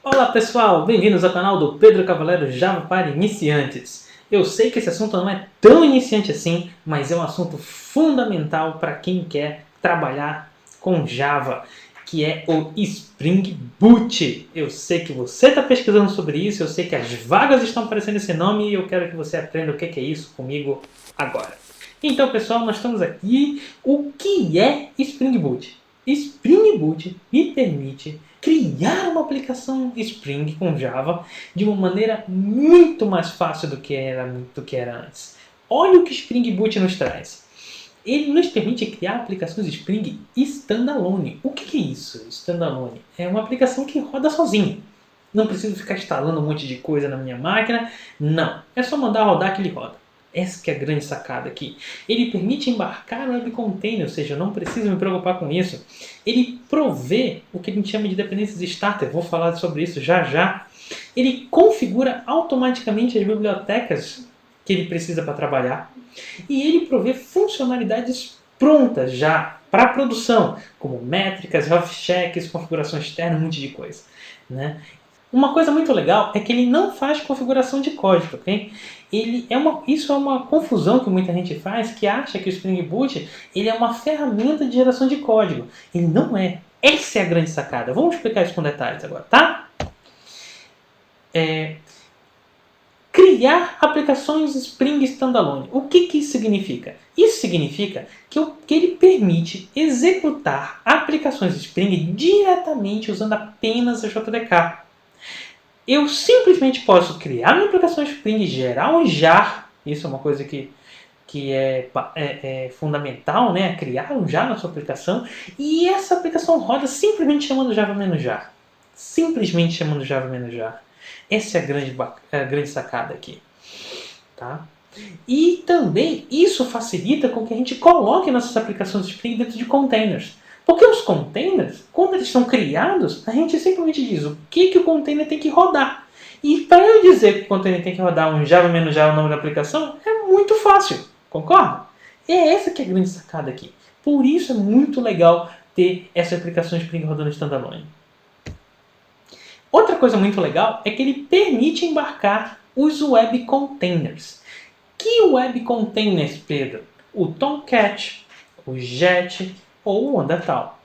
Olá pessoal, bem-vindos ao canal do Pedro Cavalero Java para Iniciantes. Eu sei que esse assunto não é tão iniciante assim, mas é um assunto fundamental para quem quer trabalhar com Java, que é o Spring Boot. Eu sei que você está pesquisando sobre isso, eu sei que as vagas estão aparecendo esse nome e eu quero que você aprenda o que é isso comigo agora. Então pessoal, nós estamos aqui. O que é Spring Boot? Spring Boot me permite criar uma aplicação Spring com Java de uma maneira muito mais fácil do que era antes. Olha o que Spring Boot nos traz. Ele nos permite criar aplicações Spring standalone. O que é isso, standalone? É uma aplicação que roda sozinha. Não preciso ficar instalando um monte de coisa na minha máquina. Não. É só mandar rodar que ele roda. Essa que é a grande sacada aqui. Ele permite embarcar no web container, ou seja, eu não preciso me preocupar com isso. Ele provê o que a gente chama de dependências starter, vou falar sobre isso já já. Ele configura automaticamente as bibliotecas que ele precisa para trabalhar. E ele provê funcionalidades prontas já para produção, como métricas, health checks, configuração externa, um monte de coisa, né? Uma coisa muito legal é que ele não faz configuração de código, ok? Isso é uma confusão que muita gente faz, que acha que o Spring Boot ele é uma ferramenta de geração de código. Ele não é. Essa é a grande sacada. Vamos explicar isso com detalhes agora, tá? Criar aplicações Spring Standalone. O que isso significa? Isso significa que ele permite executar aplicações Spring diretamente usando apenas a JDK. Eu simplesmente posso criar uma aplicação Spring, gerar um jar, isso é uma coisa que é fundamental, né? Criar um jar na sua aplicação, e essa aplicação roda simplesmente chamando Java-jar. Simplesmente chamando Java-jar. Essa é a grande sacada aqui. Tá? E também isso facilita com que a gente coloque nossas aplicações Spring dentro de containers. Porque os containers, quando eles são criados, a gente simplesmente diz o que o container tem que rodar. E para eu dizer que o container tem que rodar um Java-Jar o nome da aplicação, é muito fácil, concorda? É essa que é a grande sacada aqui. Por isso é muito legal ter essa aplicação Spring rodando standalone. Outra coisa muito legal é que ele permite embarcar os web containers. Que web containers, Pedro? O Tomcat, o Jet ou o Undertal.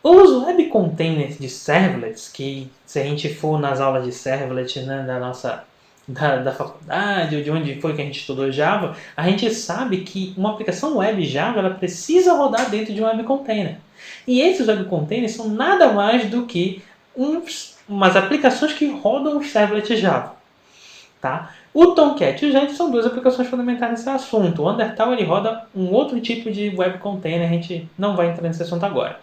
Os web containers de servlets, que se a gente for nas aulas de servlet, né, da faculdade ou de onde foi que a gente estudou Java, a gente sabe que uma aplicação web Java ela precisa rodar dentro de um web container. E esses web containers são nada mais do que umas aplicações que rodam os servlets Java. Tá? O Tomcat e o Jet são duas aplicações fundamentais nesse assunto. O Undertal ele roda um outro tipo de web container, a gente não vai entrar nesse assunto agora.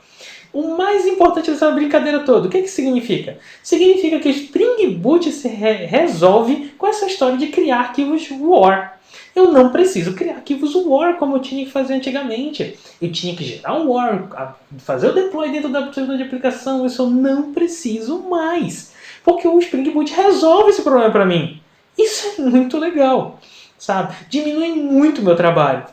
O mais importante dessa brincadeira toda, o que significa? Significa que o Spring Boot se resolve com essa história de criar arquivos WAR. Eu não preciso criar arquivos WAR como eu tinha que fazer antigamente. Eu tinha que gerar um WAR, fazer o deploy dentro da de aplicação. Isso eu não preciso mais. Porque o Spring Boot resolve esse problema para mim. Isso é muito legal, sabe? Diminui muito o meu trabalho.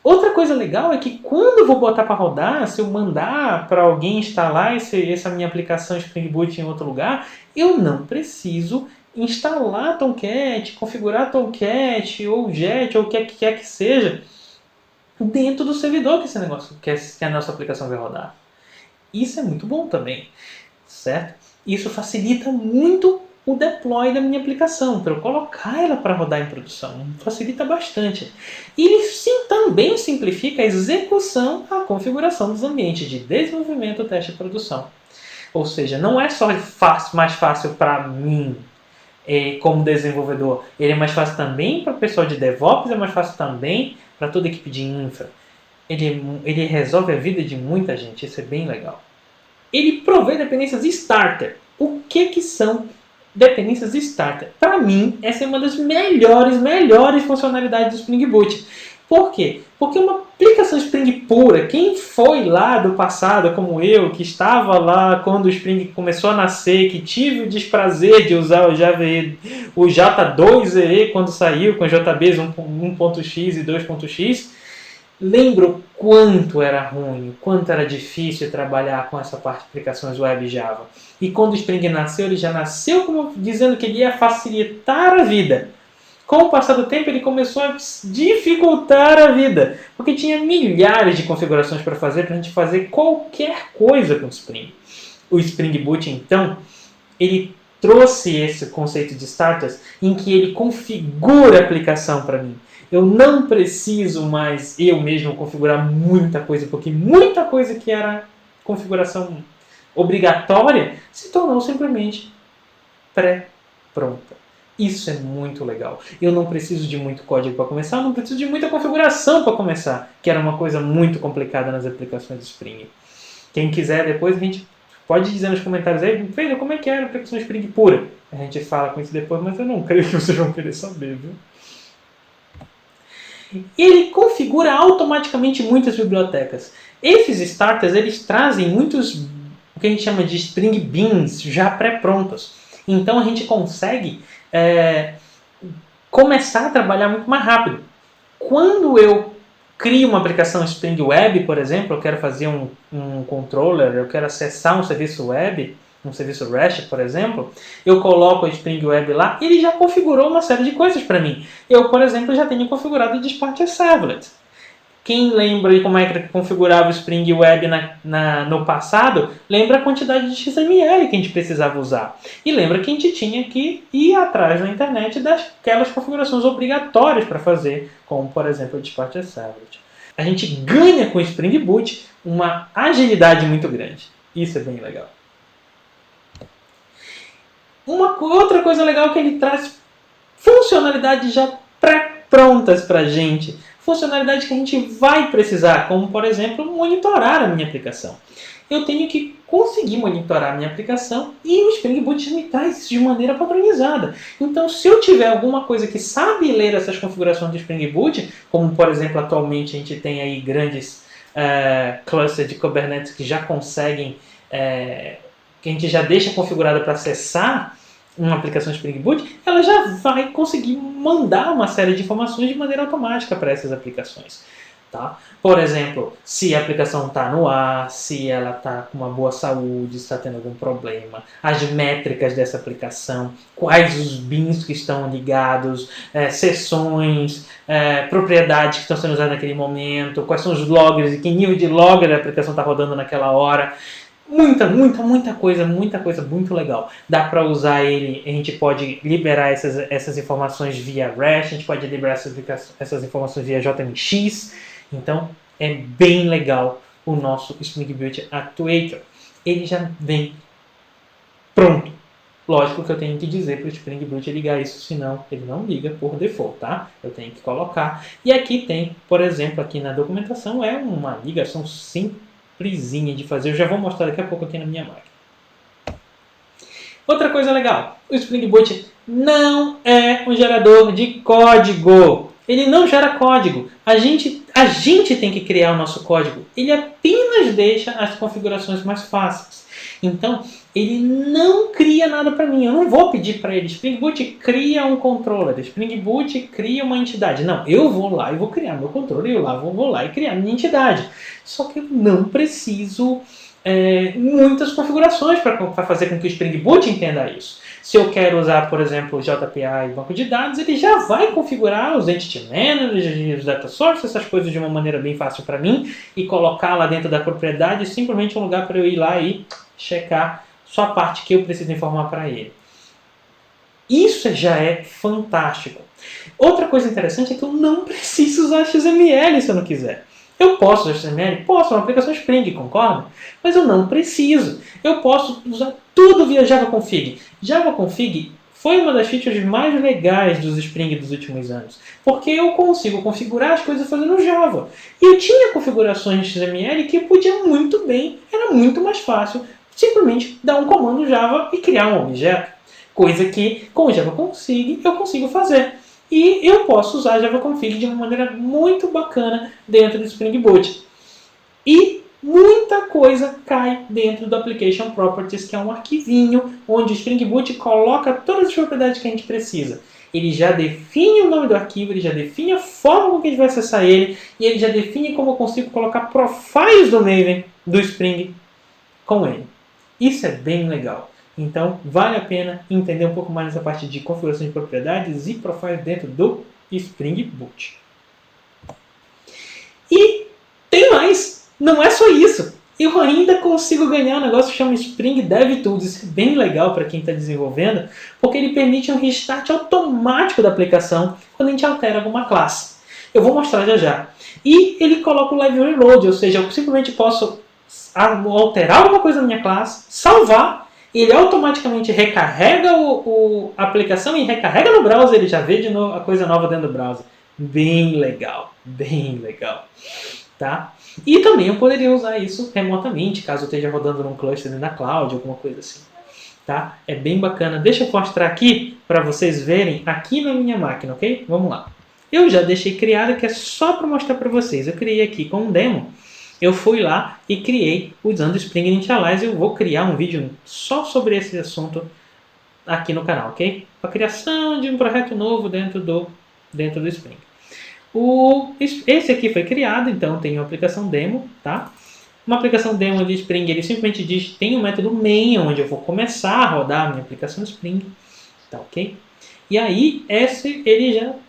Outra coisa legal é que quando eu vou botar para rodar, se eu mandar para alguém instalar essa minha aplicação Spring Boot em outro lugar, eu não preciso instalar Tomcat, configurar Tomcat ou Jet ou o que quer que seja dentro do servidor que esse negócio, que a nossa aplicação vai rodar. Isso é muito bom também, certo? Isso facilita muito o deploy da minha aplicação, para eu colocar ela para rodar em produção. Facilita bastante. E ele também simplifica a execução, a configuração dos ambientes de desenvolvimento, teste e produção. Ou seja, não é só mais fácil para mim como desenvolvedor, ele é mais fácil também para o pessoal de DevOps, é mais fácil também para toda a equipe de infra. Ele resolve a vida de muita gente, isso é bem legal. Ele provê dependências starter. O que são dependências starter? Para mim, essa é uma das melhores funcionalidades do Spring Boot. Por quê? Porque uma aplicação Spring pura, quem foi lá do passado, como eu, que estava lá quando o Spring começou a nascer, que tive o desprazer de usar o J2EE quando saiu, com JBs 1.x e 2.x, lembro quanto era ruim, quanto era difícil trabalhar com essa parte de aplicações web e Java. E quando o Spring nasceu, ele já nasceu como dizendo que ele ia facilitar a vida. Com o passar do tempo, ele começou a dificultar a vida, porque tinha milhares de configurações para fazer, para a gente fazer qualquer coisa com o Spring. O Spring Boot, então, ele trouxe esse conceito de starters em que ele configura a aplicação para mim. Eu não preciso mais eu mesmo configurar muita coisa, porque muita coisa que era configuração obrigatória se tornou simplesmente pré-pronta. Isso é muito legal. Eu não preciso de muito código para começar, eu não preciso de muita configuração para começar, que era uma coisa muito complicada nas aplicações do Spring. Quem quiser, depois a gente pode dizer nos comentários aí, Pedro, como é que era a aplicação Spring pura? A gente fala com isso depois, mas eu não creio que vocês vão querer saber, viu? Ele configura automaticamente muitas bibliotecas. Esses starters, eles trazem muitos, o que a gente chama de Spring Beans, já pré-prontos. Então a gente consegue começar a trabalhar muito mais rápido. Quando eu crio uma aplicação Spring Web, por exemplo, eu quero fazer um controller, eu quero acessar um serviço web, um serviço REST, por exemplo, eu coloco o Spring Web lá e ele já configurou uma série de coisas para mim. Eu, por exemplo, já tenho configurado o Dispatch Servlet. Quem lembra de como é que configurava o Spring Web no passado, lembra a quantidade de XML que a gente precisava usar. E lembra que a gente tinha que ir atrás na internet daquelas configurações obrigatórias para fazer, como, por exemplo, o Dispatch Servlet. A gente ganha com o Spring Boot uma agilidade muito grande. Isso é bem legal. Uma outra coisa legal é que ele traz funcionalidades já pré-prontas para a gente. Funcionalidades que a gente vai precisar, como, por exemplo, monitorar a minha aplicação. Eu tenho que conseguir monitorar a minha aplicação e o Spring Boot me traz isso de maneira padronizada. Então, se eu tiver alguma coisa que sabe ler essas configurações do Spring Boot, como, por exemplo, atualmente a gente tem aí grandes clusters de Kubernetes que já conseguem, que a gente já deixa configurada para acessar uma aplicação Spring Boot, ela já vai conseguir mandar uma série de informações de maneira automática para essas aplicações. Tá? Por exemplo, se a aplicação está no ar, se ela está com uma boa saúde, se está tendo algum problema, as métricas dessa aplicação, quais os bins que estão ligados, sessões, propriedades que estão sendo usadas naquele momento, quais são os loggers e que nível de logger a aplicação está rodando naquela hora. Muita coisa muito legal. Dá para usar ele, a gente pode liberar essas informações via REST, a gente pode liberar essas informações via JMX. Então, é bem legal o nosso Spring Boot Actuator. Ele já vem pronto. Lógico que eu tenho que dizer para o Spring Boot ligar isso, senão ele não liga por default, tá? Eu tenho que colocar. E aqui tem, por exemplo, aqui na documentação, é uma ligação simplesinha de fazer. Eu já vou mostrar daqui a pouco aqui na minha máquina. Outra coisa legal, o Spring Boot não é um gerador de código. Ele não gera código. A gente tem que criar o nosso código. Ele apenas deixa as configurações mais fáceis. Então, ele não cria nada para mim. Eu não vou pedir para ele, Spring Boot cria um controller, Spring Boot cria uma entidade. Não, eu vou lá e vou criar meu controller, eu vou lá e criar minha entidade. Só que eu não preciso muitas configurações para fazer com que o Spring Boot entenda isso. Se eu quero usar, por exemplo, o JPA e banco de dados, ele já vai configurar os Entity Managers, os Data Sources, essas coisas de uma maneira bem fácil para mim e colocar lá dentro da propriedade simplesmente um lugar para eu ir lá e checar só a parte que eu preciso informar para ele. Isso já é fantástico. Outra coisa interessante é que eu não preciso usar XML se eu não quiser. Eu posso usar XML? Posso, é uma aplicação Spring, concorda? Mas eu não preciso. Eu posso usar tudo via Java Config. Java Config foi uma das features mais legais dos Spring dos últimos anos, porque eu consigo configurar as coisas fazendo Java. E eu tinha configurações de XML que eu podia muito bem, era muito mais fácil, simplesmente dar um comando Java e criar um objeto. Coisa que com o Java Config eu consigo fazer. E eu posso usar Java Config de uma maneira muito bacana dentro do Spring Boot. E muita coisa cai dentro do Application Properties, que é um arquivinho onde o Spring Boot coloca todas as propriedades que a gente precisa. ele já define o nome do arquivo, ele já define a forma com que a gente vai acessar ele, e ele já define como eu consigo colocar profiles do Maven, do Spring, com ele. Isso é bem legal. Então, vale a pena entender um pouco mais essa parte de configuração de propriedades e profiles dentro do Spring Boot. E tem mais! Não é só isso! Eu ainda consigo ganhar um negócio que chama Spring DevTools. Isso é bem legal para quem está desenvolvendo, porque ele permite um restart automático da aplicação quando a gente altera alguma classe. Eu vou mostrar já já. E ele coloca o live reload, ou seja, eu simplesmente posso alterar alguma coisa na minha classe, salvar, ele automaticamente recarrega a aplicação e recarrega no browser, ele já vê de novo a coisa nova dentro do browser. Bem legal, bem legal. Tá? E também eu poderia usar isso remotamente, caso eu esteja rodando num cluster na cloud, alguma coisa assim. Tá? É bem bacana. Deixa eu mostrar aqui para vocês verem aqui na minha máquina, ok? Vamos lá. Eu já deixei criado, que é só para mostrar para vocês. Eu criei aqui com um demo. Eu fui lá e criei usando o Spring Initialize. Eu vou criar um vídeo só sobre esse assunto aqui no canal, ok? A criação de um projeto novo dentro do Spring. Esse aqui foi criado, então tem uma aplicação demo, tá? Uma aplicação demo de Spring, ele simplesmente diz, tem um método main, onde eu vou começar a rodar a minha aplicação Spring, tá ok? E aí,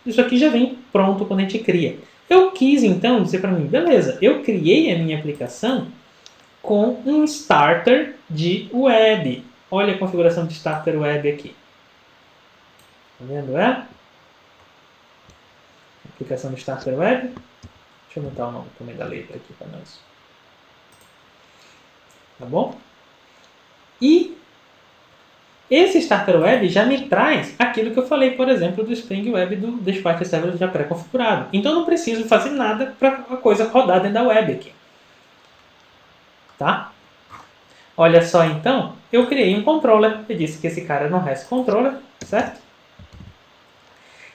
isso aqui já vem pronto quando a gente cria. Eu quis, então, dizer para mim, beleza, eu criei a minha aplicação com um starter de web. Olha a configuração de starter web aqui. Tá vendo, Aplicação do Starter Web. Deixa eu botar o nome também da letra aqui para nós. Tá bom? E esse Starter Web já me traz aquilo que eu falei, por exemplo, do Spring Web do Despacho Server já pré-configurado. Então eu não preciso fazer nada para a coisa rodar dentro da web aqui. Tá? Olha só então, eu criei um controller. Eu disse que esse cara é um REST controller, certo?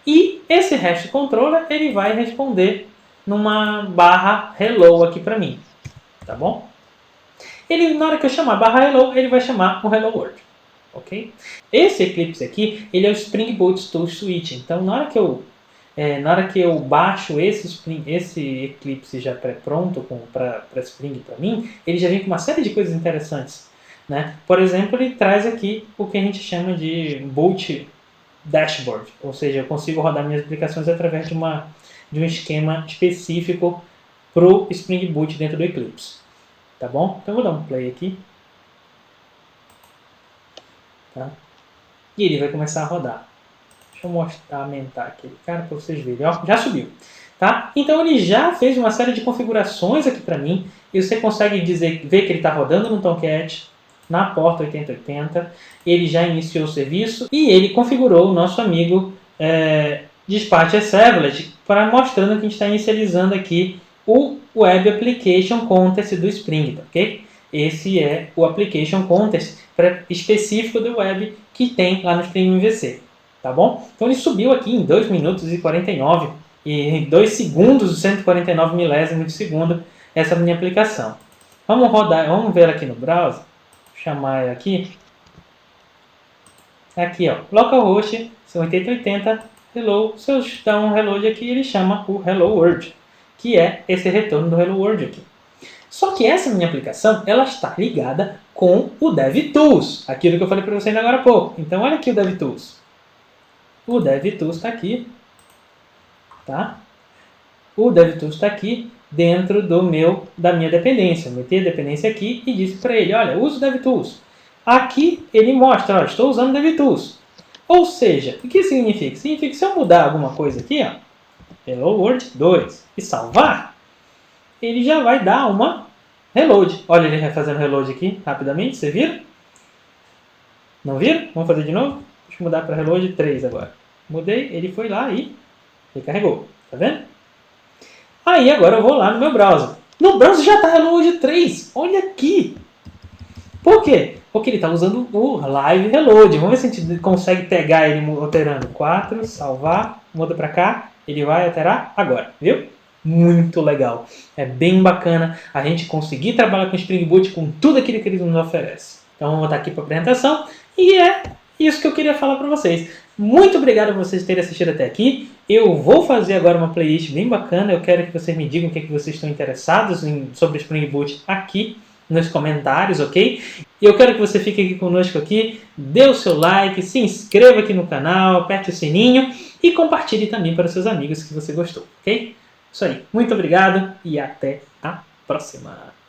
E esse REST controller, ele vai responder numa barra hello aqui para mim. Tá bom? Na hora que eu chamar barra hello, ele vai chamar um hello world. Ok? Esse Eclipse aqui, ele é o Spring Boot Tool Suite. Então, na hora que eu baixo esse Eclipse já pré-pronto para Spring para mim, ele já vem com uma série de coisas interessantes. Né? Por exemplo, ele traz aqui o que a gente chama de Boot Dashboard, ou seja, eu consigo rodar minhas aplicações através de um esquema específico para o Spring Boot dentro do Eclipse. Tá bom? Então eu vou dar um play aqui. Tá? E ele vai começar a rodar. Deixa eu aumentar aqui, cara, para vocês verem. Ó, já subiu. Tá? Então ele já fez uma série de configurações aqui para mim. E você consegue ver que ele está rodando no Tomcat, na porta 8080, ele já iniciou o serviço e ele configurou o nosso amigo Dispatch Servlet para mostrando que a gente está inicializando aqui o Web Application Context do Spring, tá, ok? Esse é o Application Context específico do Web que tem lá no Spring MVC, tá bom? Então ele subiu aqui em 2 minutos e 49 e 2 segundos e 149 milésimos de segundo essa minha aplicação. Vamos ver aqui no browser. Chamar aqui. Aqui, ó, localhost 8080 hello. Se eu dar um reload aqui, ele chama o Hello World, que é esse retorno do Hello World aqui. Só que essa minha aplicação, ela está ligada com o DevTools, aquilo que eu falei para vocês agora há pouco. Então, olha aqui o DevTools. O DevTools está aqui, tá? O DevTools está aqui dentro da minha dependência. Eu meti a dependência aqui e disse para ele, olha, usa o DevTools. Aqui ele mostra, ó, estou usando o DevTools. Ou seja, o que significa? Significa que se eu mudar alguma coisa aqui, ó, Hello World 2, e salvar, ele já vai dar uma reload. Olha ele fazendo reload aqui, rapidamente, você viram? Não viram? Vamos fazer de novo? Deixa eu mudar para reload 3 agora. Mudei, ele foi lá e recarregou. Tá vendo? Aí agora eu vou lá no meu browser. No browser já está Reload 3. Olha aqui. Por quê? Porque ele está usando o Live Reload. Vamos ver se a gente consegue pegar ele alterando. 4, salvar, muda para cá. Ele vai alterar agora. Viu? Muito legal. É bem bacana a gente conseguir trabalhar com o Spring Boot com tudo aquilo que ele nos oferece. Então vamos voltar aqui para a apresentação. E é isso que eu queria falar para vocês. Muito obrigado por vocês terem assistido até aqui. Eu vou fazer agora uma playlist bem bacana. Eu quero que vocês me digam o que, que vocês estão interessados sobre Spring Boot aqui nos comentários, ok? E eu quero que você fique aqui conosco aqui, dê o seu like, se inscreva aqui no canal, aperte o sininho e compartilhe também para os seus amigos que você gostou, ok? Isso aí. Muito obrigado e até a próxima.